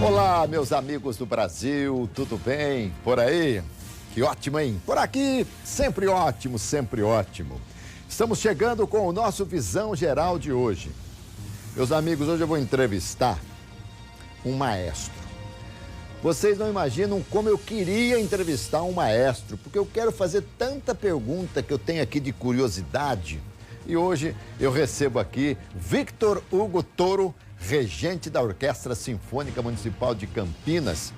Olá, meus amigos do Brasil, tudo bem? Por aí? Que ótimo, hein? Por aqui, sempre ótimo, sempre ótimo. Estamos chegando com o nosso Visão Geral de hoje. Meus amigos, hoje eu vou entrevistar um maestro. Vocês não imaginam como eu queria entrevistar um maestro, porque eu quero fazer tanta pergunta que eu tenho aqui de curiosidade. E hoje eu recebo aqui Victor Hugo Toro, regente da Orquestra Sinfônica Municipal de Campinas.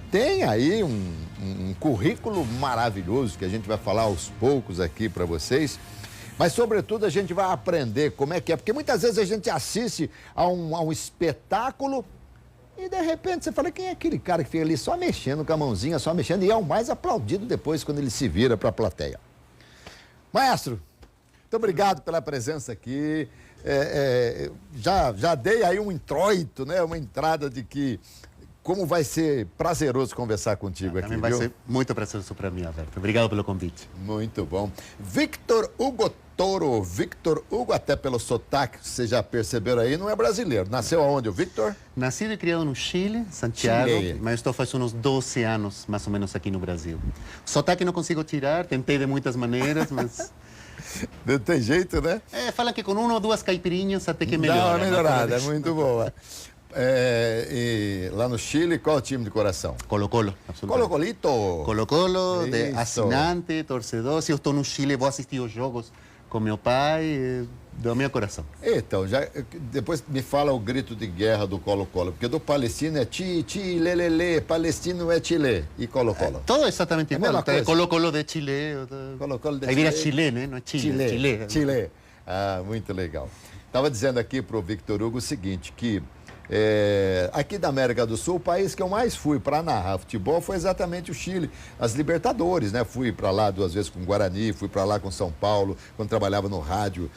Tem aí um currículo maravilhoso que a gente vai falar aos poucos aqui para vocês. Mas, sobretudo, a gente vai aprender como é que é. Porque muitas vezes a gente assiste a um espetáculo e, de repente, você fala, quem é aquele cara que fica ali só mexendo com a mãozinha, só mexendo, e é o mais aplaudido depois quando ele se vira para a plateia. Maestro, muito obrigado pela presença aqui. Já dei aí um introito, né? Uma entrada de que como vai ser prazeroso conversar contigo aqui, também vai ser muito prazeroso para mim, Alberto. Obrigado pelo convite. Muito bom. Victor Hugo Toro. Victor Hugo, até pelo sotaque, vocês já perceberam aí, não é brasileiro. Nasceu aonde, o Victor? Nascido e criado no Chile, Santiago, Chile. mas estou faz uns 12 anos, mais ou menos, aqui no Brasil. Sotaque não consigo tirar, tentei de muitas maneiras, mas... Não tem jeito, né? Falam que com uma ou duas caipirinhas até que melhora. Dá uma melhorada, é muito boa. E lá no Chile, qual é o time de coração? Colo-Colo, absolutamente. Colo-Colito. Colo-Colo, de Isso. assinante, torcedor. Se eu estou no Chile, vou assistir os jogos com meu pai, do meu coração. Então, depois me fala o grito de guerra do Colo-Colo, porque do palestino é ti, lelele, palestino é Chile e Colo-Colo. Todo exatamente igual. Colo-Colo de Chile. Colo-Colo de Aí Chile. vira Chile, né? Não é Chile. Chile. Ah, muito legal. Estava dizendo aqui para o Victor Hugo o seguinte, que aqui da América do Sul, o país que eu mais fui para narrar futebol foi exatamente o Chile, as Libertadores, né? Fui para lá 2 vezes com o Guarani, fui para lá com São Paulo, quando trabalhava no rádio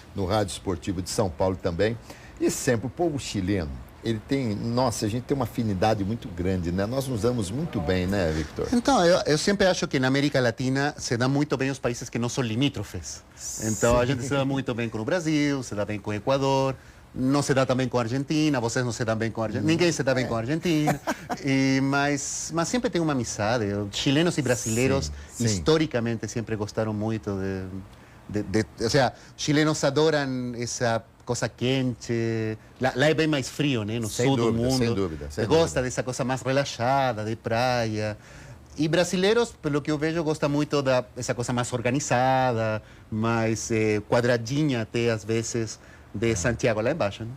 esportivo de São Paulo também. E sempre o povo chileno, ele tem, nossa, a gente tem uma afinidade muito grande, né? Nós nos damos muito bem, né, Victor? Então, eu sempre acho que na América Latina se dá muito bem os países que não são limítrofes. Então, Sim. a gente se dá muito bem com o Brasil, se dá bem com o Equador, não se dá também com a Argentina, vocês não se dão bem com a Argentina, ninguém se dá bem com a Argentina, mas sempre tem uma amizade. Chilenos e brasileiros, sim. historicamente, sempre gostaram muito ou seja, chilenos adoram essa coisa quente, lá é bem mais frio, né, no sul do mundo. Sem dúvida. Gosta dessa coisa mais relaxada, de praia. E brasileiros, pelo que eu vejo, gostam muito dessa coisa mais organizada, mais quadradinha até, às vezes, de Santiago lá embaixo, né?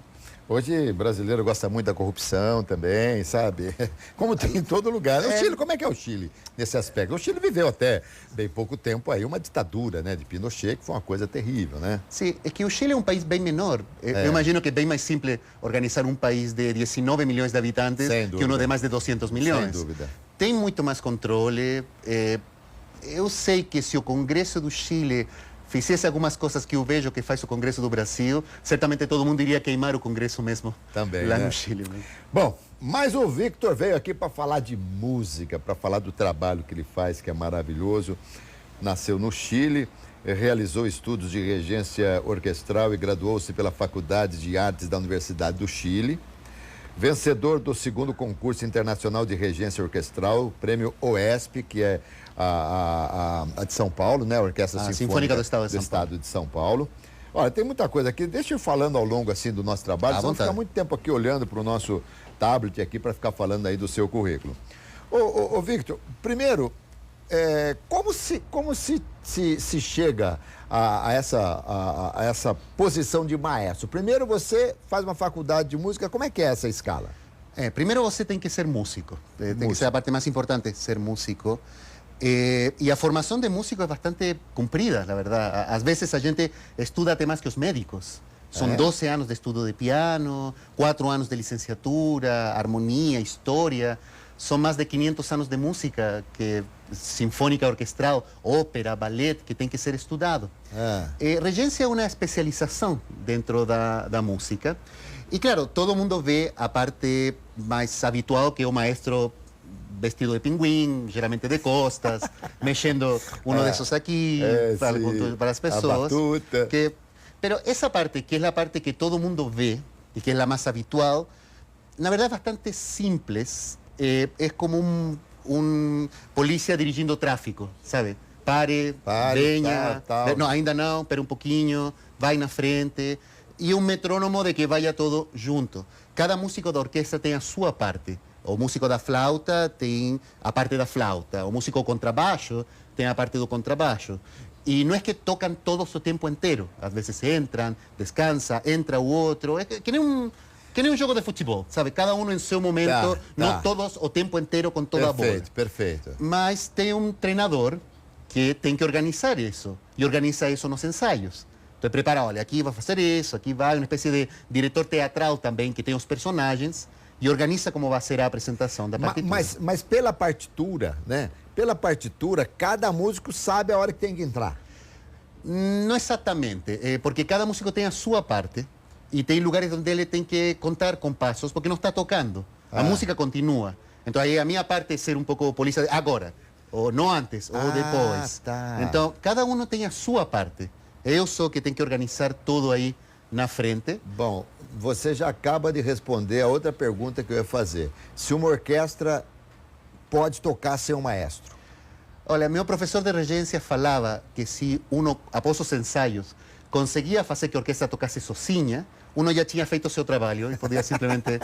Hoje, brasileiro gosta muito da corrupção também, sabe? Como tem em todo lugar. O Chile, como é que é o Chile nesse aspecto? O Chile viveu até bem pouco tempo aí uma ditadura, né, de Pinochet, que foi uma coisa terrível, né? Sim, é que o Chile é um país bem menor. Eu imagino que é bem mais simples organizar um país de 19 milhões de habitantes que um de mais de 200 milhões. Sem dúvida. Tem muito mais controle. Eu sei que se o Congresso do Chile fizesse algumas coisas que eu vejo que faz o Congresso do Brasil, certamente todo mundo iria queimar o Congresso mesmo também, lá né? no Chile. Né? Bom, mas o Victor veio aqui para falar de música, para falar do trabalho que ele faz, que é maravilhoso. Nasceu no Chile, realizou estudos de regência orquestral e graduou-se pela Faculdade de Artes da Universidade do Chile. Vencedor do 2º concurso internacional de regência orquestral, prêmio OESP, que é a de São Paulo, né? A Orquestra Sinfônica do Estado de São Paulo. Olha, tem muita coisa aqui. Deixa eu ir falando ao longo assim do nosso trabalho. Vamos ficar muito tempo aqui olhando para o nosso tablet aqui para ficar falando aí do seu currículo. Ô Victor, primeiro, como se chega a essa posição de maestro? Primeiro você faz uma faculdade de música, como é que é essa escala? Primeiro você tem que ser músico. Tem que ser a parte mais importante, ser músico. E a formação de músico é bastante comprida, na verdade. Às vezes a gente estuda até mais que os médicos. São 12 anos de estudo de piano, 4 anos de licenciatura, harmonia, história. São mais de 500 anos de música, sinfônica, orquestral, ópera, ballet, que tem que ser estudado. Regência é uma especialização dentro da música. E, claro, todo mundo vê a parte mais habitual, que é o maestro vestido de pinguim, geralmente de costas, mexendo desses aqui para as pessoas. A batuta. Pero essa parte, que é a parte que todo mundo vê, e que é a mais habitual, na verdad, es bastante simples. Es como un policía dirigindo tráfico, ¿sabe? Pare, venha, no, ainda não, espera um pouquinho, vai na frente. E um metrônomo de que vaya todo junto. Cada músico da orquestra tem a sua parte. O músico da flauta tem a parte da flauta. O músico contrabaixo tem a parte do contrabaixo. E não é que tocam todos o tempo inteiro. Às vezes entram, descansa, entra o outro. É que nem um jogo de futebol, sabe? Cada um em seu momento, não todos o tempo inteiro com toda a bola. Perfeito, perfeito. Mas tem um treinador que tem que organizar isso. E organiza isso nos ensaios. Então prepara, olha, aqui vai fazer isso, aqui vai, uma espécie de diretor teatral também, que tem os personagens, e organiza como vai ser a apresentação da partitura. Mas pela partitura, né? Pela partitura, cada músico sabe a hora que tem que entrar. Não exatamente, porque cada músico tem a sua parte, e tem lugares onde ele tem que contar com passos, porque não está tocando. A música continua. Então aí a minha parte é ser um pouco polícia agora, ou não antes, ou depois. Então cada um tem a sua parte. Eu sou que tem que organizar tudo aí na frente. Bom, você já acaba de responder a outra pergunta que eu ia fazer. Se uma orquestra pode tocar sem um maestro? Olha, meu professor de regência falava que se uno, após os ensaios, conseguia fazer que a orquestra tocasse sozinha, uno já tinha feito o seu trabalho e podia simplesmente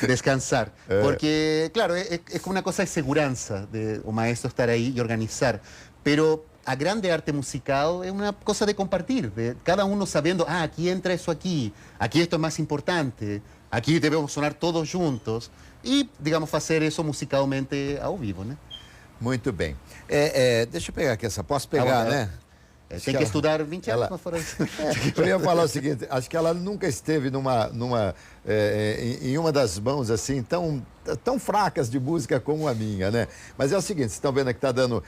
descansar. Porque, claro, é uma coisa de segurança de o maestro estar aí e organizar. Pero a grande arte musical é uma coisa de compartir, de cada um sabendo, aqui entra isso aqui isto é mais importante, aqui devemos sonar todos juntos e, digamos, fazer isso musicalmente ao vivo, né? Muito bem. Deixa eu pegar aqui essa, posso pegar, né? Tem que estudar 20 anos para fora isso. Eu ia falar o seguinte, acho que ela nunca esteve em uma das mãos assim tão fracas de música como a minha, né? Mas é o seguinte, vocês estão vendo aqui, tá dando...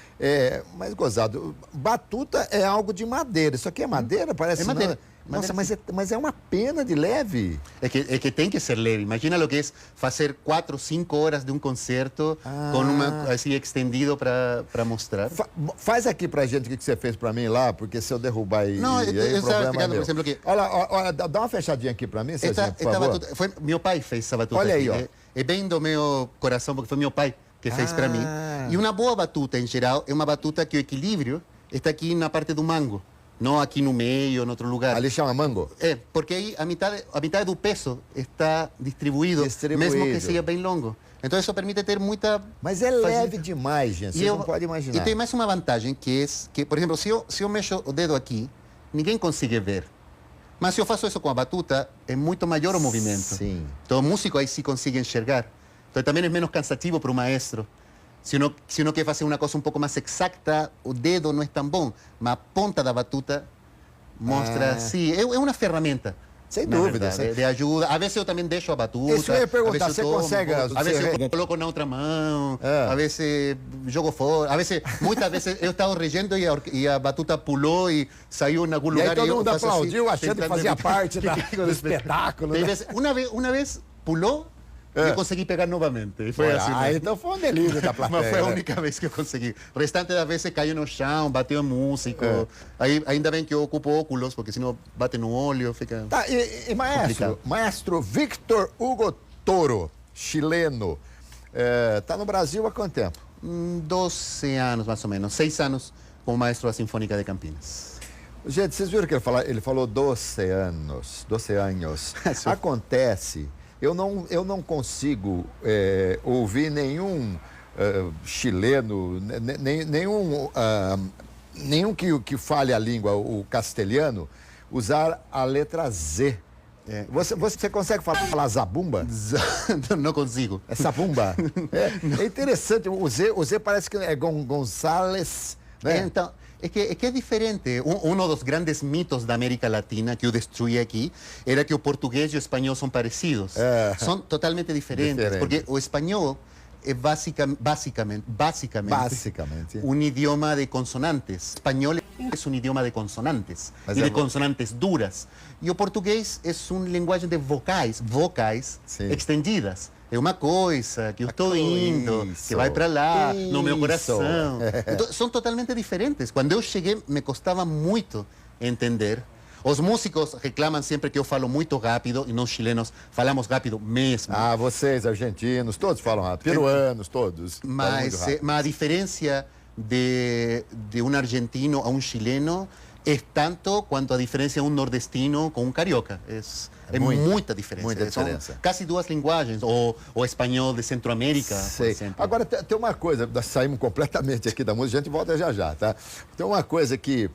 mais gozado, batuta é algo de madeira. Isso aqui é madeira? Parece madeira. Nossa, mas é uma pena de leve. É que tem que ser leve. Imagina o que é fazer 4 ou 5 horas de um concerto com uma assim extendido para mostrar. Faz aqui pra gente o que você fez pra mim lá, porque se eu derrubar aí... Não, eu estava explicando, por exemplo, que... Olha, dá uma fechadinha aqui pra mim, Cezinha, por favor. Batuta, meu pai fez essa batuta. Olha aí, aqui. É bem do meu coração, porque foi meu pai que fez para mim. E uma boa batuta, em geral, é uma batuta que o equilíbrio está aqui na parte do mango. Não aqui no meio, em outro lugar. Ali chama mango? Porque aí a metade do peso está distribuído, mesmo que seja bem longo. Então isso permite ter muita... Mas é leve demais, gente, você não pode imaginar. E tem mais uma vantagem, que é que, por exemplo, se eu mexo o dedo aqui, ninguém consegue ver. Mas se eu faço isso com a batuta, é muito maior o movimento. Sim. Então o músico aí sim consegue enxergar. Então também é menos cansativo para o maestro. Se uno quer fazer uma coisa um pouco mais exata, o dedo não é tão bom, mas a ponta da batuta mostra, sim, é uma ferramenta. Sem dúvida. De ajuda. Às vezes eu também deixo a batuta. Isso eu ia perguntar, você consegue... Às vezes eu coloco na outra mão, às vezes jogo fora, muitas vezes eu estava regendo e a batuta pulou e saiu em algum lugar. E aí todo mundo aplaudiu, achando que fazia parte do espetáculo. Uma vez pulou, eu consegui pegar novamente. Foi assim, então foi um delírio da plateia. Mas foi a única vez que eu consegui. O restante das vezes caiu no chão, bateu em músico. Aí, ainda bem que eu ocupo óculos, porque senão bate no olho, fica... Tá, e maestro Victor Hugo Toro, chileno, tá no Brasil há quanto tempo? 12 anos, mais ou menos. 6 anos como maestro da Sinfônica de Campinas. Gente, vocês viram que ele falou 12 anos. 12 anos. Acontece... Eu não consigo ouvir nenhum chileno, nenhum que fale a língua, o castelhano, usar a letra Z. Você consegue falar zabumba? Não consigo. É zabumba? É interessante, o Z parece que é González, né? Então... É que é diferente. Um dos grandes mitos da América Latina que eu destruí aqui era que o português e o espanhol são parecidos. São totalmente diferentes. Porque o espanhol é basicamente um idioma de consonantes. O espanhol é um idioma de consonantes. E de consonantes duras. E o português é uma linguagem de vocais estendidas. É uma coisa que eu estou indo, que vai para lá, no meu coração. Então, são totalmente diferentes. Quando eu cheguei, me custava muito entender. Os músicos reclamam sempre que eu falo muito rápido e nós chilenos falamos rápido mesmo. Ah, vocês, argentinos, todos falam rápido. Peruanos, todos. falam muito Mas rápido. a diferença de um argentino a um chileno é tanto quanto a diferença de um nordestino com um carioca. É muita diferença. Muita diferença. São quase duas linguagens. Ou espanhol de Centro-América, por Sei. exemplo. Agora, tem uma coisa, nós saímos completamente aqui da música, a gente volta já, tá? Tem uma coisa que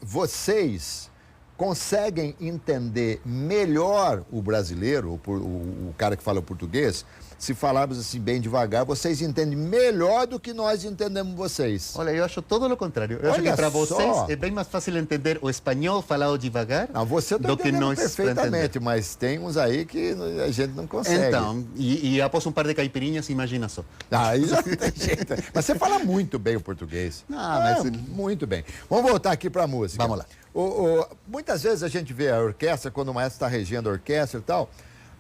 vocês conseguem entender melhor o brasileiro, o cara que fala o português, se falarmos assim bem devagar, vocês entendem melhor do que nós entendemos vocês. Olha, eu acho todo o contrário. Eu acho Olha que para só. vocês é bem mais fácil entender o espanhol falado devagar Não, você está do que entendendo nós para perfeitamente, entender. mas tem uns aí que a gente não consegue. Então, e após um par de caipirinhas, imagina só. Aí já tem jeito. Mas você fala muito bem o português. Mas- Muito bem. Vamos voltar aqui para a música. Vamos lá. Muitas vezes a gente vê a orquestra, quando o maestro está regendo a orquestra e tal,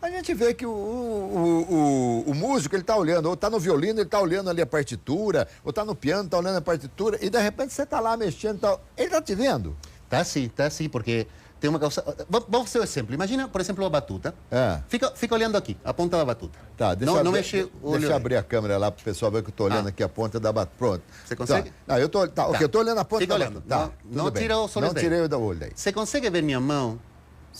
a gente vê que o músico, ele está olhando, ou está no violino, ele está olhando ali a partitura, ou está no piano, está olhando a partitura, e de repente você está lá mexendo e tal. Ele está te vendo? Tá sim, porque tem uma causa... Vamos fazer um exemplo. Imagina, por exemplo, a batuta. Fica olhando aqui, a ponta da batuta. Tá, não mexe o olho. Deixa eu abrir a câmera lá para o pessoal ver que eu estou olhando aqui a ponta da batuta. Pronto. Você consegue? Tá. Não, eu estou olhando a ponta Fica da olhando. batuta. Tá, Não tudo bem. tira o olho Não daí. tirei o da olho daí. Você consegue ver minha mão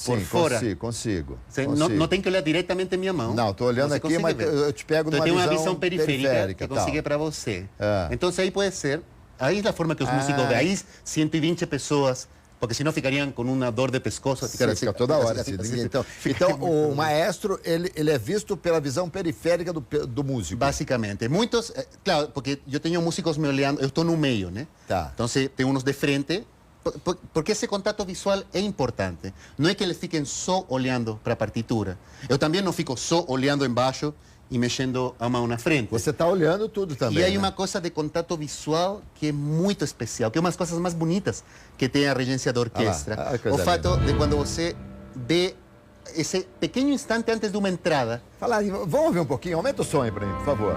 por Sim, fora? Consigo. Você consigo. não tem que olhar diretamente a minha mão. Não, estou olhando Você aqui, consegue mas ver. eu te pego Então, numa tem uma visão visão periférica que tal. consigue para você. Ah. Então, isso aí pode ser... Aí é a forma que os músicos veem. Aí 120 pessoas... Porque senão ficariam com uma dor de pescoço. Sim, fica toda hora. Assim. Então, o maestro, ele é visto pela visão periférica do músico. Basicamente. Muitos... Claro, porque eu tenho músicos me olhando... Eu estou no meio, né? Tá. Então, tem uns de frente... Porque esse contato visual é importante. Não é que eles fiquem só olhando para a partitura. Eu também não fico só olhando embaixo e mexendo a mão na frente. Você está olhando tudo também. E há né? uma coisa de contato visual que é muito especial, que é uma das coisas mais bonitas que tem a regência da orquestra. Ah lá, coisa o fato de quando você vê esse pequeno instante antes de uma entrada. Fala aí, vamos ouvir um pouquinho? Aumenta o som aí para mim, por favor.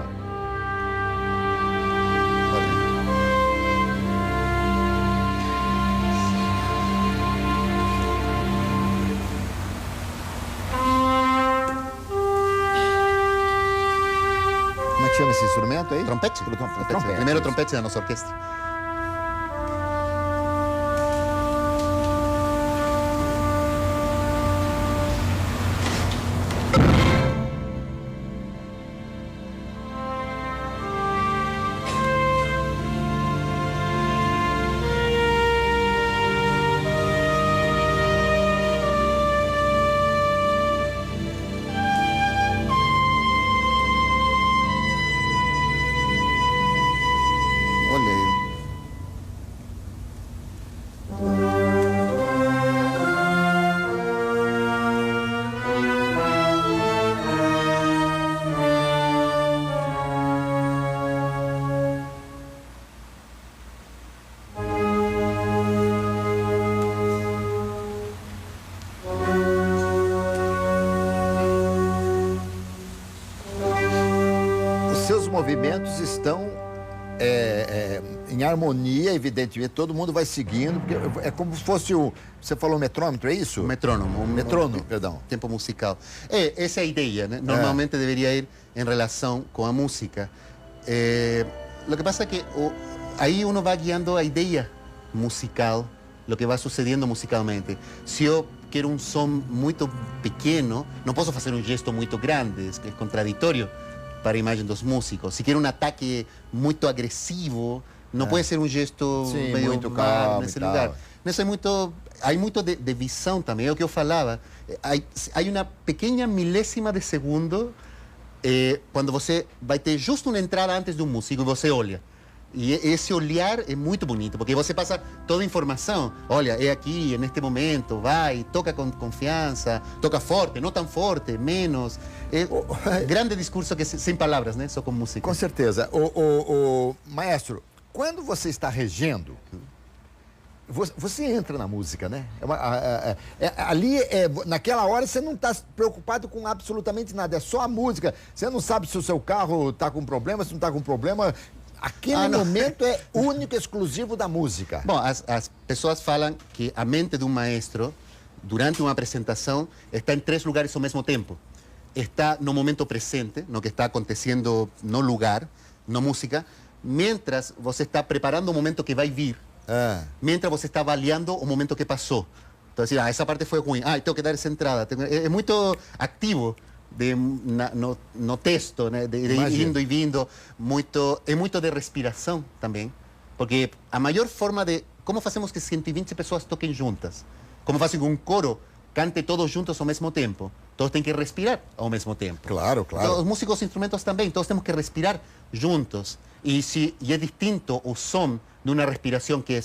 Como é que chama esse instrumento aí? Trompete? Trompete. Primeiro trompete da nossa orquestra. Olha aí. Os seus movimentos estão em harmonia, evidentemente, todo mundo vai seguindo, porque é como se fosse você falou metrômetro, é isso? Metrônomo. Metrônomo, perdão. Tempo musical. Essa é a ideia, né? Normalmente deveria ir em relação com a música. Lo que pasa é que aí uno vai guiando a ideia musical, lo que vai sucedendo musicalmente. Se eu quero um som muito pequeno, não posso fazer um gesto muito grande, é contraditório para a imagem dos músicos. Se quero um ataque muito agressivo, não pode ser um gesto Sim, meio muito mal calmo nesse e tal. lugar. Isso é muito, há muito de visão também, é o que eu falava. Há uma pequena milésima de segundo quando você vai ter justo uma entrada antes do músico e você olha. E esse olhar é muito bonito, porque você passa toda a informação. Olha, é aqui, neste momento, vai, toca com confiança, toca forte, não tão forte, menos. Grande discurso que sem palavras, né? Só com música. Com certeza. Maestro, quando você está regendo, você entra na música, né? Ali, naquela hora, você não está preocupado com absolutamente nada, é só a música. Você não sabe se o seu carro está com problema, se não está com problema. Aquele momento é único, exclusivo da música. Bom, as pessoas falam que a mente de um maestro, durante uma apresentação, está em 3 lugares ao mesmo tempo. Está no momento presente, no que está acontecendo no lugar, no música, mientras você está preparando o momento que vai vir, mientras você está avaliando o momento que passou. Então, assim, essa parte foi ruim, tenho que dar essa entrada. É muito ativo no texto, né? de ir indo e vindo. É muito de respiração também, porque a maior forma de... Como fazemos que 120 pessoas toquem juntas? Como fazem que um coro cante todos juntos ao mesmo tempo? Todos têm que respirar ao mesmo tempo. Claro, claro. Então, os músicos instrumentos também, todos temos que respirar juntos. E é distinto o som de uma respiração que é...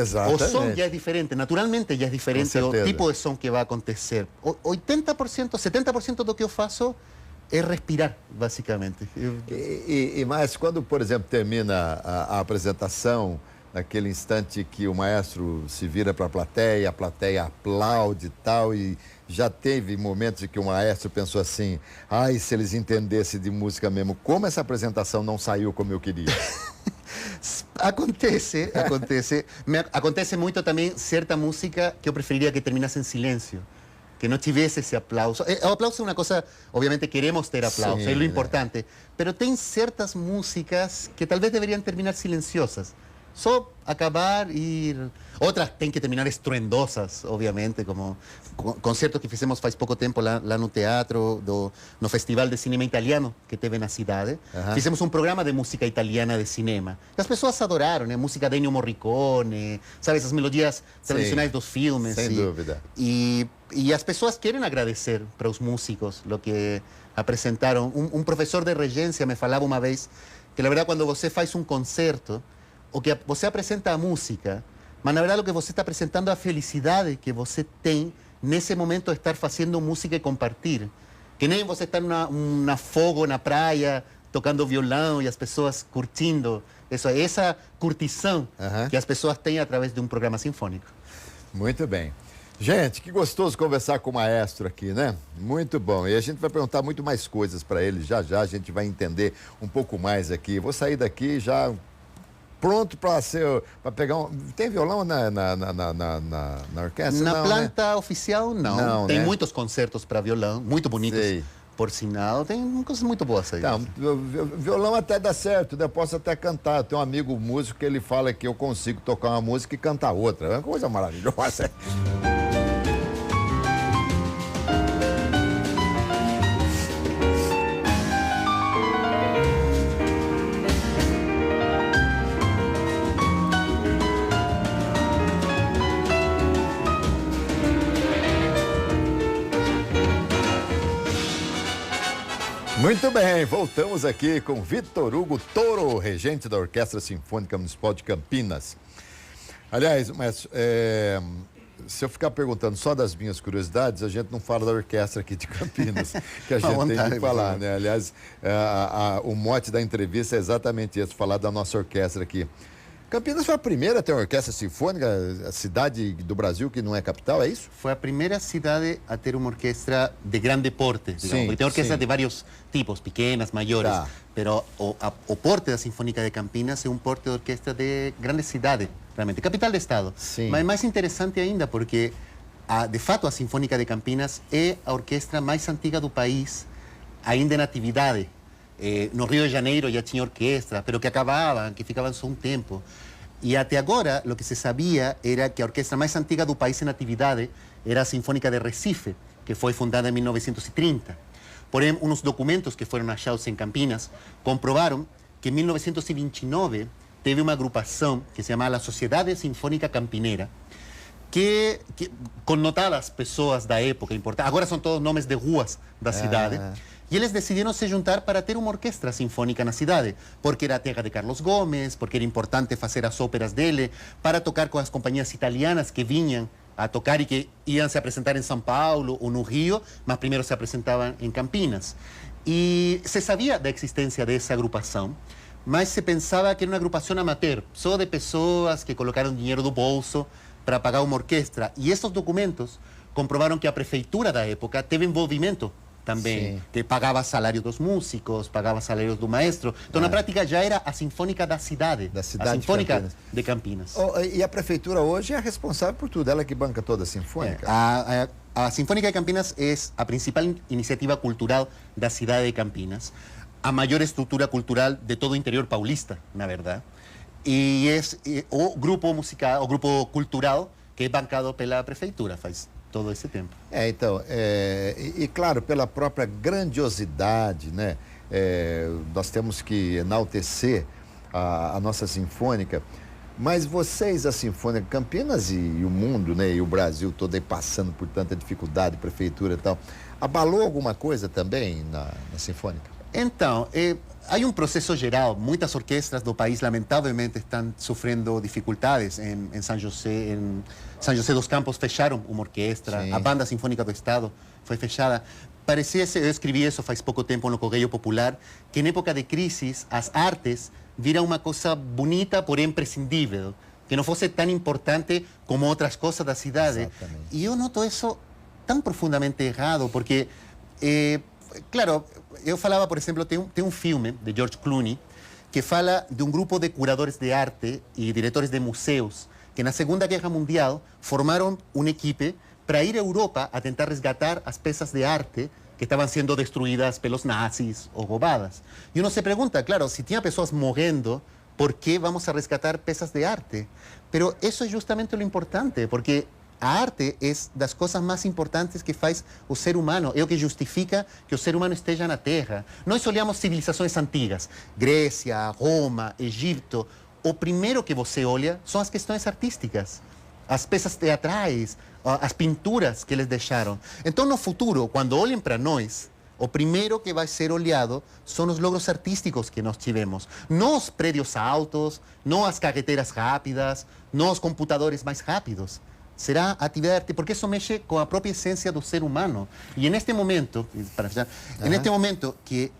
Exatamente. O som já é diferente, naturalmente já é diferente o tipo de som que vai acontecer. 80%, 70% do que eu faço é respirar, basicamente. Mas quando, por exemplo, termina a apresentação, naquele instante que o maestro se vira para a plateia aplaude e tal, e já teve momentos em que o maestro pensou assim, se eles entendessem de música mesmo, como essa apresentação não saiu como eu queria? Acontece. Acontece muito também certa música que eu preferiria que terminasse em silêncio, que não tivesse esse aplauso. O aplauso é uma coisa, obviamente queremos ter aplauso, é o importante, mas tem certas músicas que talvez deveriam terminar silenciosas. Só acabar e ir... Outras têm que terminar estruendosas, obviamente, como concertos que fizemos faz pouco tempo lá no teatro, no Festival de Cinema Italiano que teve na cidade. Fizemos um programa de música italiana de cinema. E as pessoas adoraram, né? Música de Ennio Morricone, sabe, essas melodias tradicionais dos filmes. Sem dúvida. E as pessoas querem agradecer para os músicos o que apresentaram. Um professor de regência me falava uma vez que, na verdade, quando você faz um concerto, o que você apresenta a música, mas na verdade o que você está apresentando é a felicidade que você tem nesse momento de estar fazendo música e compartilhar. Que nem você está numa fogo na praia, tocando violão e as pessoas curtindo. Essa curtição que as pessoas têm através de um programa sinfônico. Muito bem. Gente, que gostoso conversar com o maestro aqui, né? Muito bom. E a gente vai perguntar muito mais coisas para ele. Já a gente vai entender um pouco mais aqui. Vou sair daqui já... pronto para pegar um... Tem violão na orquestra? Na não, planta né? oficial, não. Tem, né? muitos concertos para violão, muito bonitos, por sinal. Tem coisas muito boas aí. Então, violão até dá certo, né? Eu posso até cantar. Tem um amigo músico que ele fala que eu consigo tocar uma música e cantar outra. É uma coisa maravilhosa. Muito bem, voltamos aqui com Vitor Hugo Toro, regente da Orquestra Sinfônica Municipal de Campinas. Aliás, mas se eu ficar perguntando só das minhas curiosidades, a gente não fala da orquestra aqui de Campinas, que a gente tem que falar, né? Aliás, o mote da entrevista é exatamente esse, falar da nossa orquestra aqui. Campinas foi a primeira a ter uma orquestra sinfônica, a cidade do Brasil que não é capital, é isso? Foi a primeira cidade a ter uma orquestra de grande porte, digamos, porque tem orquestras de vários tipos, pequenas, maiores, mas o porte da Sinfônica de Campinas é um porte de orquestra de grande cidade, realmente, capital do estado. Sim. Mas é mais interessante ainda porque, de fato, a Sinfônica de Campinas é a orquestra mais antiga do país, ainda em atividade. No Rio de Janeiro já tinha orquestra, mas que acabavam, que ficavam só um tempo. E até agora, o que se sabia era que a orquestra mais antiga do país em atividade era a Sinfônica de Recife, que foi fundada em 1930. Porém, uns documentos que foram achados em Campinas comprovaram que em 1929 teve uma agrupação que se chamava a Sociedade Sinfônica Campinera, que connotadas pessoas da época importantes, agora são todos nomes de ruas da cidade, e eles decidiram se juntar para ter uma orquestra sinfônica na cidade, porque era a terra de Carlos Gomes, porque era importante fazer as óperas dele, para tocar com as companhias italianas que vinham a tocar e que iam se apresentar em São Paulo ou no Rio, mas primeiro se apresentavam em Campinas. E se sabia da existência dessa agrupação, mas se pensava que era uma agrupação amateur, só de pessoas que colocaram dinheiro do bolso para pagar uma orquestra. E esses documentos comprovaram que a prefeitura da época teve envolvimento também, Sim. que pagava salário dos músicos, pagava salários do maestro. Então, na prática, já era a Sinfônica da cidade. Da cidade a de Sinfônica Campinas. de Campinas. E a prefeitura hoje é responsável por tudo, ela que banca toda a Sinfônica. A Sinfónica de Campinas é a principal iniciativa cultural da cidade de Campinas, a maior estrutura cultural de todo o interior paulista, na verdade. E é o grupo musical, o grupo cultural que é bancado pela prefeitura faz todo esse tempo. Então, claro, pela própria grandiosidade, né? Nós temos que enaltecer a nossa Sinfônica, mas vocês, a Sinfônica Campinas e o mundo, né? E o Brasil todo aí passando por tanta dificuldade, prefeitura e tal, abalou alguma coisa também na Sinfônica? Então, há um processo geral. Muitas orquestras do país, lamentavelmente, estão sofrendo dificuldades. Em São José dos Campos fecharam uma orquestra. Sim. A Banda Sinfônica do Estado foi fechada. Eu escrevi isso faz pouco tempo no Correio Popular, que em época de crise, as artes viram uma coisa bonita, porém prescindível, que não fosse tão importante como outras coisas da cidade. Exatamente. E eu noto isso tão profundamente errado, porque... claro, eu falava, por exemplo, tem um filme de George Clooney que fala de um grupo de curadores de arte e diretores de museus que na Segunda Guerra Mundial formaram uma equipe para ir à Europa a tentar resgatar as peças de arte que estavam sendo destruídas pelos nazis ou roubadas. E uno se pergunta, claro, se tinha pessoas morrendo, por que vamos a resgatar peças de arte? Pero isso é justamente o importante, porque a arte é das coisas mais importantes que faz o ser humano, é o que justifica que o ser humano esteja na Terra. Nós olhamos civilizações antigas, Grécia, Roma, Egito. O primeiro que você olha são as questões artísticas, as peças teatrais, as pinturas que eles deixaram. Então, no futuro, quando olhem para nós, o primeiro que vai ser olhado são os logros artísticos que nós tivemos. Não os prédios altos, não as carreteras rápidas, não os computadores mais rápidos. Será a atividade artística, porque isso mexe com a própria essência do ser humano. E neste momento, neste momento que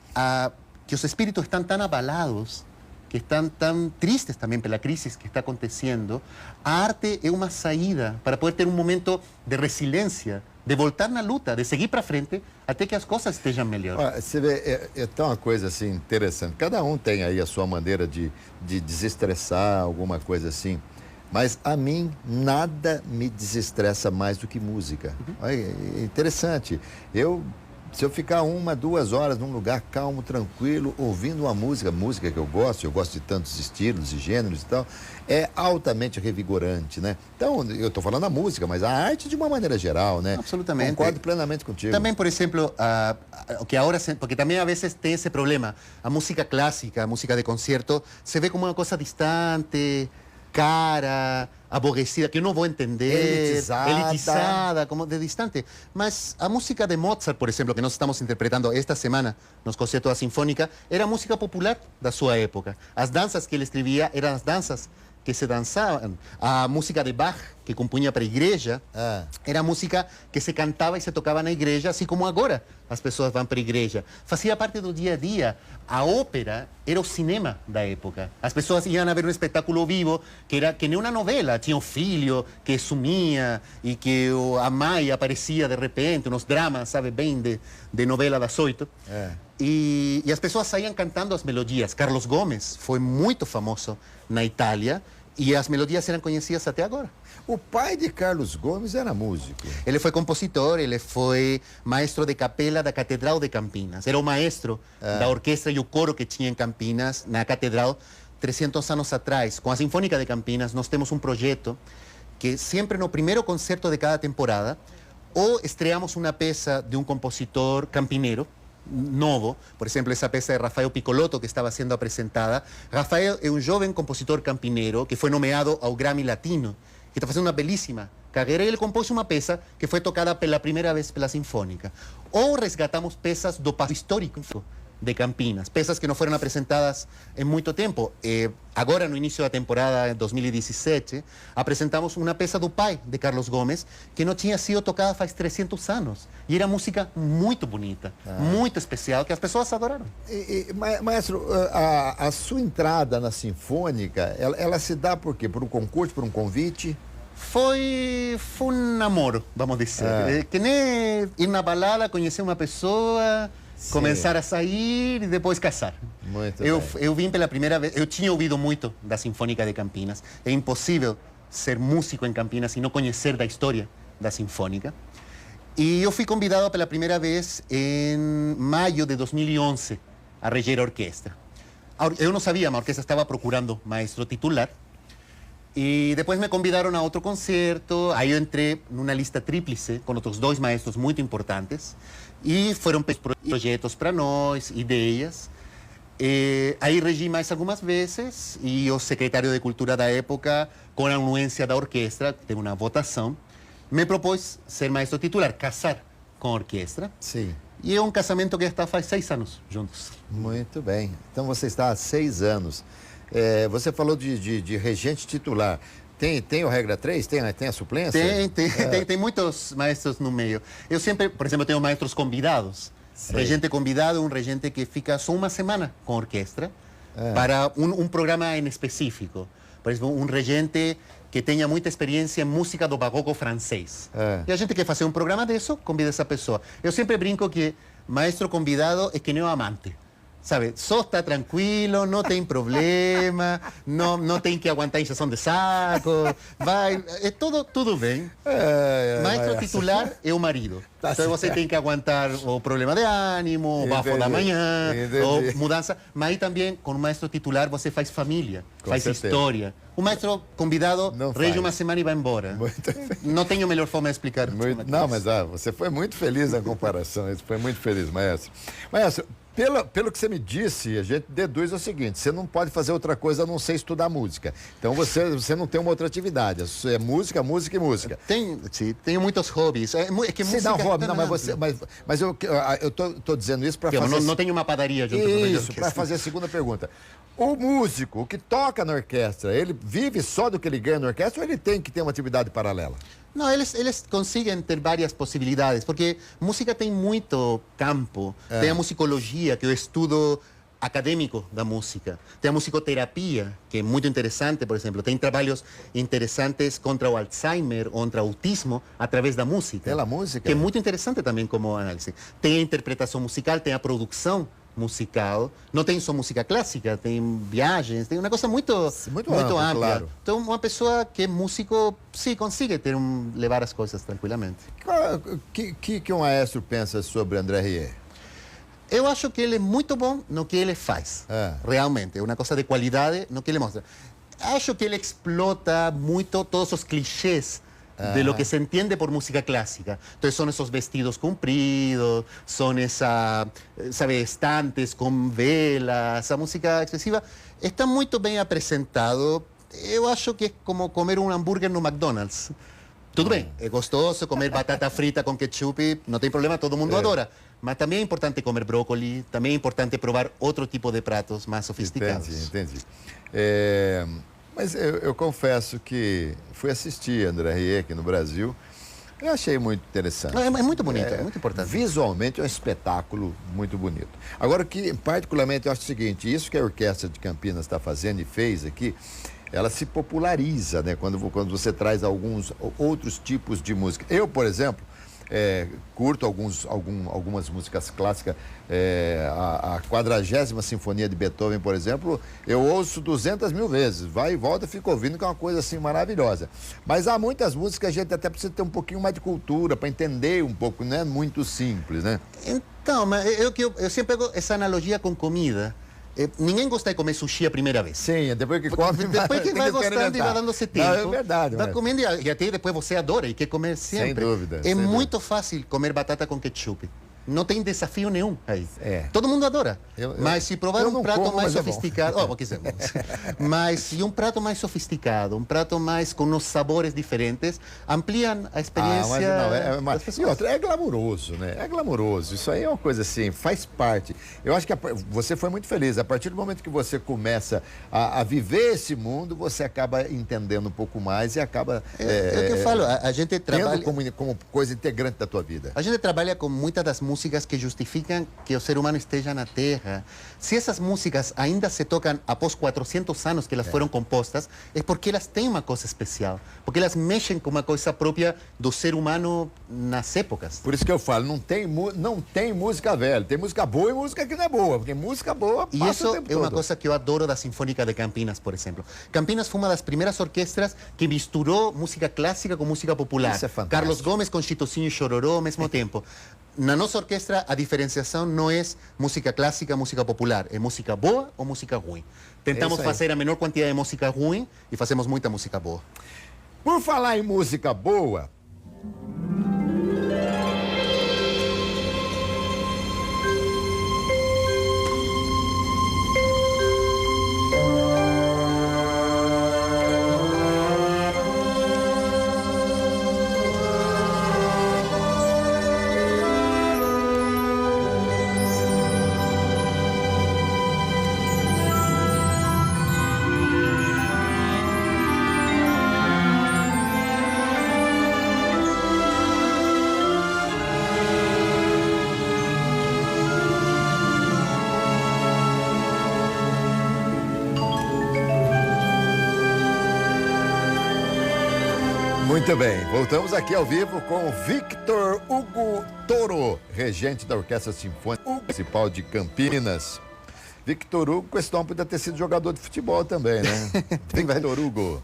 os espíritos estão tão abalados, que estão tão tristes também pela crise que está acontecendo, a arte é uma saída para poder ter um momento de resiliência, de voltar na luta, de seguir para frente até que as coisas estejam melhor. Você vê, tá uma coisa assim interessante. Cada um tem aí a sua maneira de desestressar, alguma coisa assim. Mas a mim, nada me desestressa mais do que música. É interessante. Se eu ficar 1, 2 horas num lugar calmo, tranquilo, ouvindo uma música que eu gosto de tantos estilos e gêneros e tal, é altamente revigorante, né? Então, eu estou falando da música, mas a arte de uma maneira geral, né? Absolutamente. Concordo plenamente contigo. Também, por exemplo, que agora, porque também a vezes tem esse problema, a música clássica, a música de concerto, se vê como uma coisa distante, cara, aborrecida, que eu não vou entender, elitizada, como de distante. Mas a música de Mozart, por exemplo, que nós estamos interpretando esta semana nos concertos da Sinfônica, era música popular da sua época. As danças que ele escrevia eram as danças que se dançavam. A música de Bach, que compunha para a igreja, era música que se cantava e se tocava na igreja, assim como agora as pessoas vão para a igreja. Fazia parte do dia a dia. A ópera era o cinema da época. As pessoas iam a ver um espetáculo vivo, que era que nem uma novela. Tinha um filho que sumia e que a mãe aparecia de repente, uns dramas, sabe, bem de novela das 8. E as pessoas saíam cantando as melodias. Carlos Gomes foi muito famoso na Itália e as melodias eram conhecidas até agora. O pai de Carlos Gomes era músico. Ele foi compositor, ele foi maestro de capela da Catedral de Campinas. Era o maestro da orquestra e o coro que tinha em Campinas, na Catedral, 300 anos atrás. Com a Sinfônica de Campinas, nós temos um projeto que sempre no primeiro concerto de cada temporada, ou estreamos uma peça de um compositor campineiro, novo, por exemplo, essa peça de Rafael Piccolotto que estava sendo apresentada. Rafael é um jovem compositor campineiro que foi nomeado ao Grammy Latino, que está fazendo uma belíssima carreira, e ele compôs uma peça que foi tocada pela primeira vez pela Sinfônica. Ou resgatamos peças do passado histórico de Campinas, peças que não foram apresentadas em muito tempo. Agora, no início da temporada, em 2017, apresentamos uma peça do pai de Carlos Gomes, que não tinha sido tocada faz 300 anos. E era música muito bonita, muito especial, que as pessoas adoraram. Maestro, a sua entrada na Sinfônica, ela se dá por quê? Por um concurso, por um convite? Foi um namoro, vamos dizer. Que nem ir na balada, conhecer uma pessoa, começar a sair e depois casar. Muito eu vim pela primeira vez, eu tinha ouvido muito da Sinfônica de Campinas. É impossível ser músico em Campinas e não conhecer da história da Sinfônica. E eu fui convidado pela primeira vez em maio de 2011 a reger a orquestra. Eu não sabia, a orquestra estava procurando maestro titular. E depois me convidaram a outro concerto, aí eu entrei numa lista tríplice com outros 2 maestros muito importantes e foram projetos para nós, ideias. Aí regi mais algumas vezes e o secretário de Cultura da época, com a anuência da orquestra, teve uma votação, me propôs ser maestro titular, casar com a orquestra. Sim. E é um casamento que está faz 6 anos juntos. Muito bem. Então você está há 6 anos. Você falou de regente titular. Tem o regra 3? Tem a suplência? Tem muitos maestros no meio. Eu sempre, por exemplo, tenho maestros convidados. Sim. Regente convidado é um regente que fica só uma semana com a orquestra para um programa em específico. Por exemplo, um regente que tenha muita experiência em música do barroco francês. E a gente quer fazer um programa disso, convida essa pessoa. Eu sempre brinco que maestro convidado é que nem um amante. Sabe, só está tranquilo, não tem problema, não tem que aguentar injeção de saco, vai, é tudo bem. Maestro titular é o marido. Então você tem que aguentar o problema de ânimo, o bafo da manhã, ou mudança. Mas aí também, com o maestro titular, você faz família, faz história. O maestro convidado rege uma semana e vai embora. Não tenho melhor forma de explicar. Não, mas você foi muito feliz na comparação, você foi muito feliz, maestro. Maestro, pelo que você me disse, a gente deduz o seguinte: você não pode fazer outra coisa a não ser estudar música. Então você não tem uma outra atividade. É música, música e música. Tenho muitos hobbies. É que você dá um hobby, não, mas eu tô dizendo isso para fazer. Não tenho uma padaria junto isso, para fazer a segunda pergunta. O músico, o que toca na orquestra, ele vive só do que ele ganha na orquestra ou ele tem que ter uma atividade paralela? Não, eles conseguem ter várias possibilidades, porque música tem muito campo. Tem a musicologia, que é o estudo acadêmico da música. Tem a musicoterapia, que é muito interessante, por exemplo. Tem trabalhos interessantes contra o Alzheimer, contra o autismo, através da música. Pela música? Que é muito interessante também como análise. Tem a interpretação musical, tem a produção musical, não tem só música clássica, tem viagens, tem uma coisa muito ampla. Claro. Então, uma pessoa que é músico, sim, consegue levar as coisas tranquilamente. O que um maestro pensa sobre André Rieu? Eu acho que ele é muito bom no que ele faz, realmente. É uma coisa de qualidade no que ele mostra. Acho que ele explota muito todos os clichês de lo que se entiende por música clásica. Entonces son esos vestidos compridos, son esas, sabe, estantes con velas, esa música excesiva. Está muito bem apresentado. Eu acho que é como comer um hambúrguer no McDonald's. Tudo bem, é gostoso comer batata frita com ketchup, não tem problema, todo mundo adora. Mas também é importante comer brócolis, também é importante provar outro tipo de pratos mais sofisticados. Entendi. Mas eu confesso que fui assistir André Rieu aqui no Brasil. Eu achei muito interessante. É muito bonito, é muito importante. Visualmente é um espetáculo muito bonito. Agora, o que particularmente eu acho o seguinte: isso que a Orquestra de Campinas está fazendo e fez aqui, ela se populariza, né? Quando você traz alguns outros tipos de música. Eu, por exemplo, curto algumas músicas clássicas. A 40ª Sinfonia de Beethoven, por exemplo, eu ouço 200 mil vezes. Vai e volta, fico ouvindo, que é uma coisa assim maravilhosa. Mas há muitas músicas que a gente até precisa ter um pouquinho mais de cultura para entender um pouco, não é muito simples, né? Então, mas eu sempre pego essa analogia com comida. Ninguém gosta de comer sushi a primeira vez. Sim, depois que come, depois que vai gostando e vai dando esse tempo. Não, é verdade. Vai comendo e até depois você adora e quer comer sempre. Sem dúvida. É muito fácil comer batata com ketchup. Não tem desafio nenhum aí. Todo mundo adora. Mas se provar um prato mais sofisticado... Mas se um prato mais sofisticado, um prato mais com os sabores diferentes, ampliam a experiência das pessoas. E outra, é glamouroso, né? É glamouroso. Isso aí é uma coisa assim, faz parte. Eu acho que você foi muito feliz. A partir do momento que você começa a viver esse mundo, você acaba entendendo um pouco mais e acaba... É o que eu falo, a gente trabalha... Tendo como coisa integrante da tua vida. A gente trabalha com muitas das músicas músicas que justificam que o ser humano esteja na Terra. Se essas músicas ainda se tocam após 400 anos que elas foram compostas, é porque elas têm uma coisa especial, porque elas mexem com uma coisa própria do ser humano nas épocas. Por isso que eu falo, não tem música velha, tem música boa e música que não é boa, porque música boa passa E isso o tempo é uma todo. coisa que eu adoro da Sinfônica de Campinas, por exemplo. Campinas foi uma das primeiras orquestras que misturou música clássica com música popular. Isso é fantástico. Carlos Gomes com Chitocinho e Chororó ao mesmo tempo. Na nossa orquestra, a diferenciação não é música clássica, música popular. É música boa ou música ruim. Tentamos É isso aí. fazer a menor quantidade de música ruim e fazemos muita música boa. Por falar em música boa, muito bem, voltamos aqui ao vivo com Victor Hugo Toro, regente da Orquestra Sinfônica Municipal de Campinas. Victor Hugo, questão podia ter sido jogador de futebol também, né? Victor Hugo.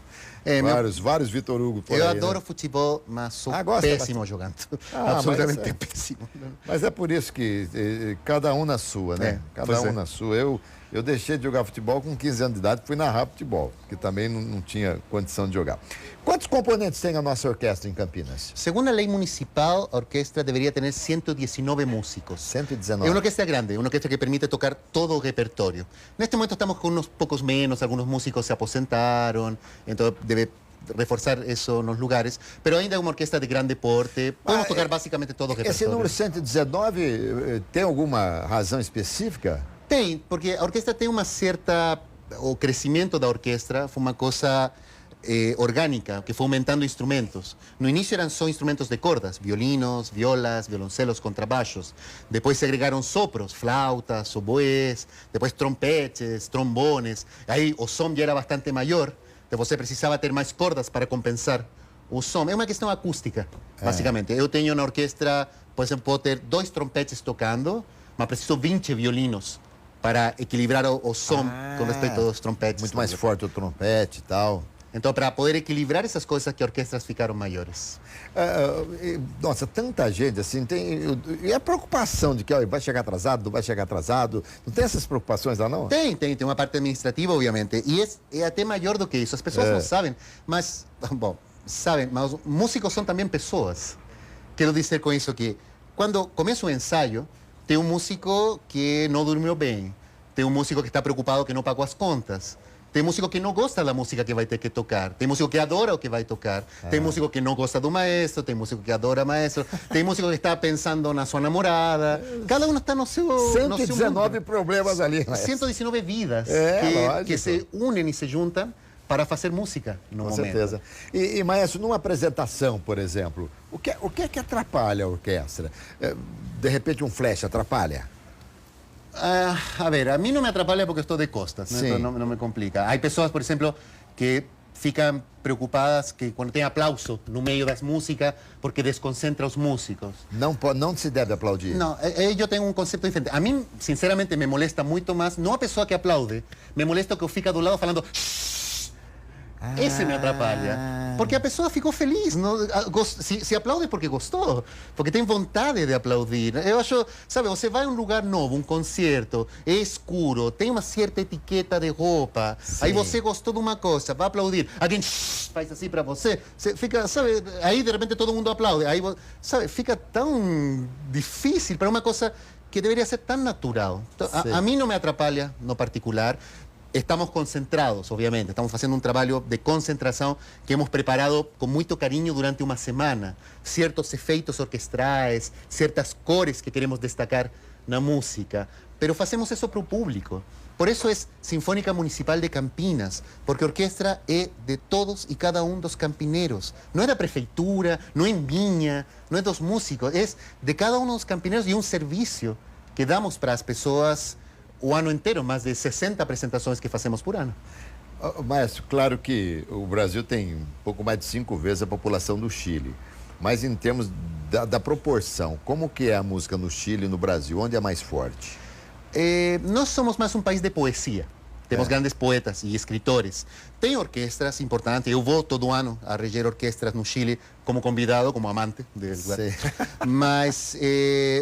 Vários Victor Hugo por Eu aí, adoro né? futebol, mas sou gosta péssimo jogando. Ah, Absolutamente mas é. péssimo. Mas é por isso que cada um na sua, né? Cada um na sua. Eu deixei de jogar futebol com 15 anos de idade, fui narrar futebol, porque também não tinha condição de jogar. Quantos componentes tem a nossa orquestra em Campinas? Segundo a lei municipal, a orquestra deveria ter 119 músicos. 119. É uma orquestra grande, uma orquestra que permite tocar todo o repertório. Neste momento estamos com uns poucos menos, alguns músicos se aposentaram, então deve reforçar isso nos lugares, pero ainda é uma orquestra de grande porte, podemos tocar basicamente todo o repertório. Esse número 119 tem alguma razão específica? Tem, porque a orquestra tem uma certa... O crescimento da orquestra foi uma coisa orgânica, que foi aumentando instrumentos. No início eram só instrumentos de cordas, violinos, violas, violoncelos, contrabaixos. Depois se agregaram sopros, flautas, oboés, depois trompetes, trombones. Aí o som já era bastante maior, então você precisava ter mais cordas para compensar o som. É uma questão acústica, basicamente. Eu tenho na orquestra, por exemplo, posso ter 2 trompetes tocando, mas preciso 20 violinos para equilibrar o som com respeito aos trompetes. Muito mais forte o trompete e tal. Então, para poder equilibrar essas coisas, que orquestras ficaram maiores. Nossa, tanta gente assim, e a preocupação de que ó, vai chegar atrasado, não vai chegar atrasado, não tem essas preocupações lá não? Tem uma parte administrativa, obviamente, e é até maior do que isso. As pessoas não sabem, mas, bom, sabem, mas os músicos são também pessoas. Quero dizer com isso que, quando começa o ensaio, tem um músico que não dormiu bem, tem um músico que está preocupado que não pagou as contas, tem músico que não gosta da música que vai ter que tocar, tem músico que adora o que vai tocar, tem músico que não gosta do maestro, tem músico que adora o maestro, tem músico que está pensando na sua namorada, cada um está no seu 119 problemas ali. 119 vidas que se unem e se juntam para fazer música no momento. Com certeza. E maestro, numa apresentação, por exemplo, o que é que atrapalha a orquestra? De repente um flash atrapalha? A ver, a mim não me atrapalha porque estou de costas, né? Então não me complica. Há pessoas, por exemplo, que ficam preocupadas que quando tem aplauso no meio das músicas, porque desconcentra os músicos. Não se deve aplaudir. Não, eu tenho um conceito diferente. A mim, sinceramente, me molesta muito mais, não a pessoa que aplaude, me molesta que eu fico do lado falando... Esse me atrapalha. Porque a pessoa ficou feliz. Não? Se aplaude porque gostou. Porque tem vontade de aplaudir. Eu acho, sabe, você vai a um lugar novo, um concerto, é escuro, tem uma certa etiqueta de roupa. Sim. Aí você gostou de uma coisa, vai aplaudir. Alguém faz assim para você. Você fica, sabe, aí de repente todo mundo aplaude. Aí, sabe, fica tão difícil para uma coisa que deveria ser tão natural. Então, a mim não me atrapalha no particular. Estamos concentrados, obviamente, estamos fazendo um trabalho de concentração que hemos preparado com muito carinho durante uma semana. Certos efeitos orquestrais, certas cores que queremos destacar na música, pero fazemos isso para o público. Por eso es Sinfónica Municipal de Campinas, porque a orquestra é de todos e cada um dos campineros. Não é da prefeitura, não é minha, não é dos músicos, é de cada um dos campineiros e um serviço que damos para as pessoas o ano inteiro, mais de 60 apresentações que fazemos por ano. Maestro, claro que o Brasil tem um pouco mais de 5 vezes a população do Chile, mas em termos da proporção, como que é a música no Chile e no Brasil? Onde é mais forte? Nós somos mais um país de poesia. Temos grandes poetas e escritores. Tem orquestras importantes. Eu vou todo ano a reger orquestras no Chile como convidado, como amante do lugar. Mas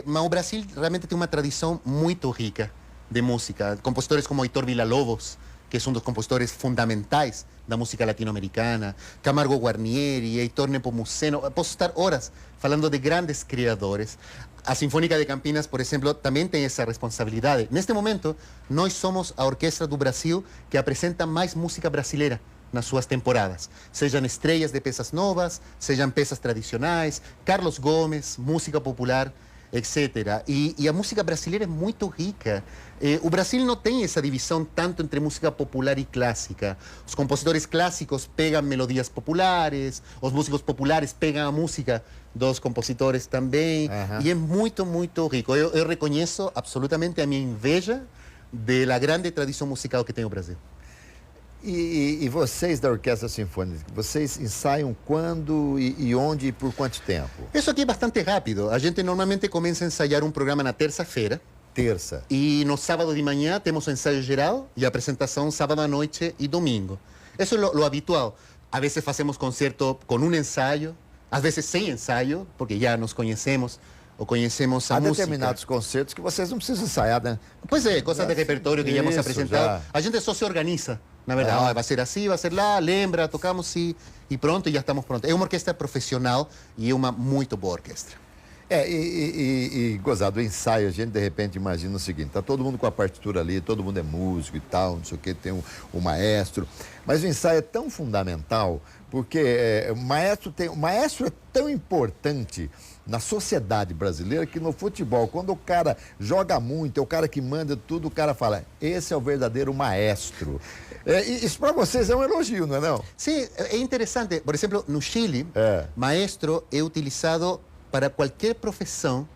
o Brasil realmente tem uma tradição muito rica de música. Compositores como Heitor Villa-Lobos, que é um dos compositores fundamentais da música latino-americana, Camargo Guarnieri, Heitor Nepomuceno. Posso estar horas falando de grandes criadores. A Sinfónica de Campinas, por exemplo, também tem essa responsabilidade. Neste momento, nós somos a orquestra do Brasil que apresenta mais música brasileira nas suas temporadas. Sejam estreias de peças novas, sejam peças tradicionais, Carlos Gomes, música popular, etc. E a música brasileira é muito rica. O Brasil não tem essa divisão tanto entre música popular e clássica. Os compositores clássicos pegam melodias populares, os músicos populares pegam a música dos compositores também. E é muito, muito rico. Eu reconheço absolutamente a minha inveja da grande tradição musical que tem o Brasil. E vocês da Orquestra Sinfônica, vocês ensaiam quando e onde e por quanto tempo? Isso aqui é bastante rápido. A gente normalmente começa a ensaiar um programa na terça-feira. Terça. E no sábado de manhã temos o ensaio geral e a apresentação sábado à noite e domingo. Isso é o habitual. Às vezes fazemos concerto com um ensaio, às vezes sem ensaio, porque já nos conhecemos ou conhecemos a música. Há determinados concertos que vocês não precisam ensaiar, né? Pois é, coisas de repertório que já hemos apresentado. A gente só se organiza, na verdade. Vai ser assim, vai ser lá, lembra, tocamos e pronto, e já estamos prontos. É uma orquestra profissional e é uma muito boa orquestra. Gozado, o ensaio, a gente de repente imagina o seguinte, tá todo mundo com a partitura ali, todo mundo é músico e tal, não sei o que, tem o maestro, mas o ensaio é tão fundamental, porque o maestro é tão importante na sociedade brasileira que no futebol, quando o cara joga muito, é o cara que manda tudo, o cara fala, esse é o verdadeiro maestro. Isso para vocês é um elogio, não é não? Sim, é interessante. Por exemplo, no Chile, maestro é utilizado para qualquer profissão,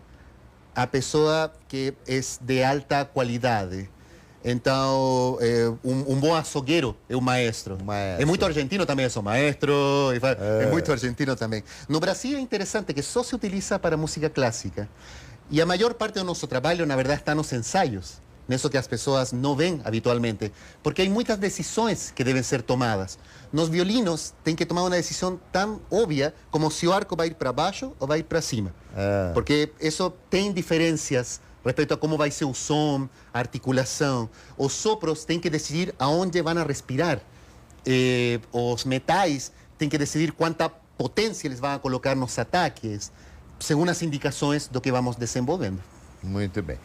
a pessoa que é de alta qualidade. Então, um bom açougueiro é um maestro. É muito argentino também, sou maestro. É muito argentino também. No Brasil é interessante que só se utiliza para música clássica. E a maior parte do nosso trabalho, na verdade, está nos ensaios. Nisso que as pessoas não veem habitualmente. Porque há muitas decisões que devem ser tomadas. Nos violinos tem que tomar uma decisão tão óbvia como se o arco vai ir para baixo ou vai ir para cima. Porque isso tem diferenças respeito a como vai ser o som, a articulação. Os sopros têm que decidir aonde vão respirar. Os metais têm que decidir quanta potência eles vão colocar nos ataques, segundo as indicações do que vamos desenvolvendo. Muito bem.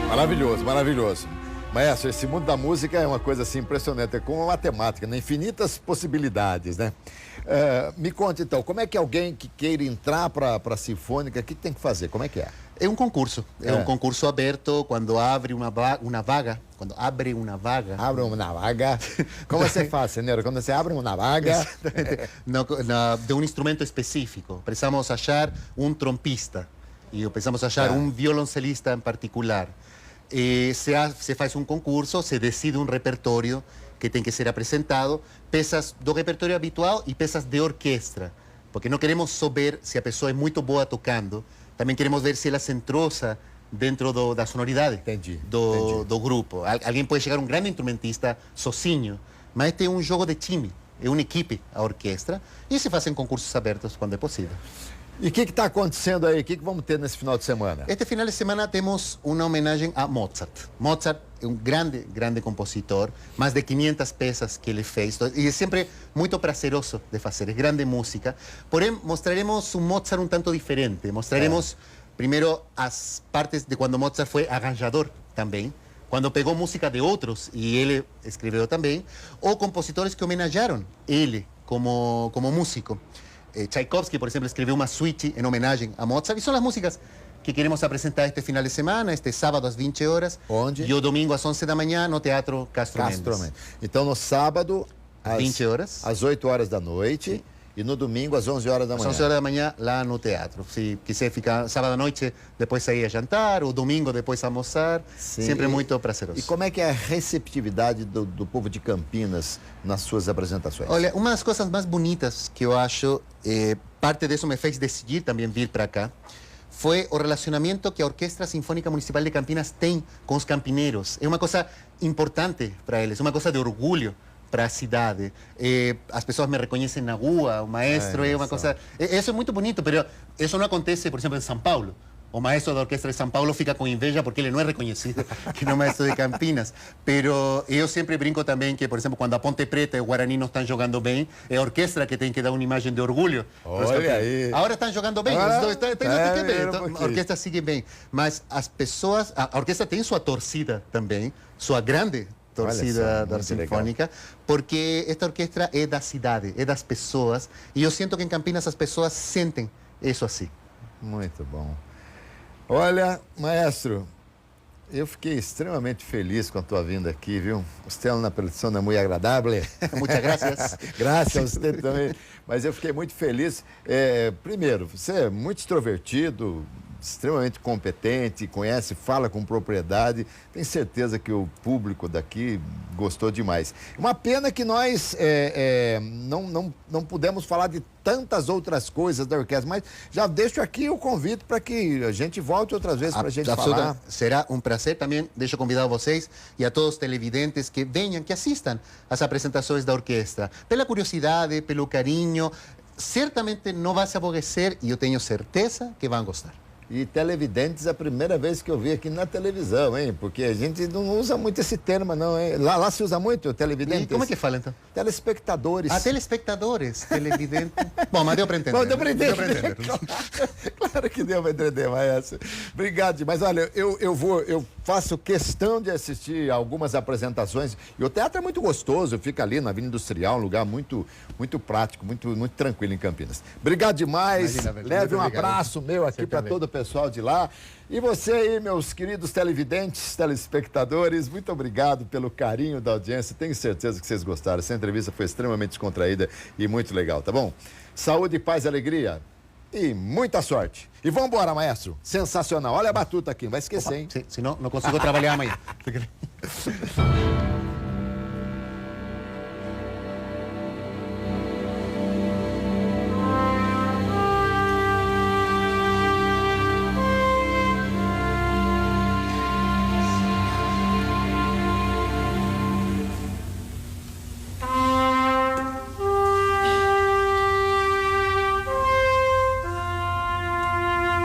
Maravilhoso, maravilhoso. Maestro, esse mundo da música é uma coisa assim impressionante, é como uma matemática, né? Infinitas possibilidades, né? Me conte então, como é que alguém que queira entrar para a Sinfônica, o que tem que fazer? Como é que é? É um concurso, um concurso aberto, quando abre uma vaga, quando abre uma vaga... Abre uma vaga? Como você faz, senhor? Quando você abre uma vaga... de um instrumento específico. Precisamos achar um trompista e precisamos achar um violoncelista em particular. Se faz um concurso, se decide um repertório que tem que ser apresentado, peças do repertório habitual e peças de orquestra, porque não queremos só ver se a pessoa é muito boa tocando, também queremos ver se ela se entrosa dentro da sonoridade do grupo. Alguém pode chegar um grande instrumentista sozinho, mas tem um jogo de time, é uma equipe, a orquestra, e se fazem concursos abertos quando é possível. E o que está acontecendo aí? O que vamos ter nesse final de semana? Este final de semana temos uma homenagem a Mozart. Mozart é um grande compositor, mais de 500 peças que ele fez, e é sempre muito prazeroso de fazer, é grande música. Porém, mostraremos um Mozart um tanto diferente. Mostraremos, primeiro, as partes de quando Mozart foi arranjador também, quando pegou música de outros e ele escreveu também, ou compositores que homenagearam ele como músico. Tchaikovsky, por exemplo, escreveu uma suite em homenagem a Mozart, e são as músicas que queremos apresentar este final de semana, este sábado às 20 horas. Onde? E o domingo às 11 da manhã no Teatro Castro Mendes. Então, no sábado, às 20 horas. Às 8 horas da noite. Sim. E no domingo, às 11 horas da manhã. Às 11 horas da manhã, lá no teatro. Se quiser ficar sábado à noite, depois sair a jantar, ou domingo, depois almoçar. Sim. Sempre muito prazeroso. E como é que é a receptividade do povo de Campinas nas suas apresentações? Olha, uma das coisas mais bonitas que eu acho, parte disso me fez decidir também vir para cá, foi o relacionamento que a Orquestra Sinfônica Municipal de Campinas tem com os campineiros. É uma coisa importante para eles, uma coisa de orgulho para a cidade. As pessoas me reconhecem na rua, o maestro é uma coisa... Isso é muito bonito, mas isso não acontece, por exemplo, em São Paulo. O maestro da Orquestra de São Paulo fica com inveja porque ele não é reconhecido, que não é maestro de Campinas. Pero eu sempre brinco também que, por exemplo, quando a Ponte Preta e o Guarani não estão jogando bem, é a orquestra que tem que dar uma imagem de orgulho. Olha aí. Agora estão jogando bem, os dois têm que ver. Então, a orquestra sigue bem. Mas as pessoas... A orquestra tem sua torcida também, sua grande torcida da Sinfônica, legal. Porque esta orquestra é da cidade, é das pessoas, e eu sinto que em Campinas as pessoas sentem isso assim. Muito bom. Olha, maestro, eu fiquei extremamente feliz com a tua vinda aqui, viu? Você é uma pessoa muito agradável. Muitas graças. Graças a você também. Mas eu fiquei muito feliz. Primeiro, você é muito extrovertido, extremamente competente, conhece, fala com propriedade. Tenho certeza que o público daqui gostou demais. Uma pena que nós não pudemos falar de tantas outras coisas da orquestra, mas já deixo aqui o convite para que a gente volte outras vezes para a gente falar. Será um prazer também. Deixo convidar vocês e a todos os televidentes que venham, que assistam às apresentações da orquestra. Pela curiosidade, pelo carinho, certamente não vai se aborrecer e eu tenho certeza que vão gostar. E televidentes é a primeira vez que eu vi aqui na televisão, hein? Porque a gente não usa muito esse termo, não, hein? Lá se usa muito, televidentes. E como é que fala, então? Telespectadores. Telespectadores, televidentes. Bom, mas deu para entender. Bom, deu para entender. Claro que deu para entender, maestro. Obrigado demais. Olha, eu faço questão de assistir algumas apresentações. E o teatro é muito gostoso, fica ali na Avenida Industrial, um lugar muito prático, muito tranquilo em Campinas. Obrigado demais. Imagina, leve um abraço meu aqui para todo o pessoal de lá. E você aí, meus queridos televidentes, telespectadores, muito obrigado pelo carinho da audiência. Tenho certeza que vocês gostaram. Essa entrevista foi extremamente descontraída e muito legal, tá bom? Saúde, paz e alegria. E muita sorte. E vamos embora, maestro. Sensacional. Olha a batuta aqui, não vai esquecer, hein? Senão não consigo trabalhar amanhã.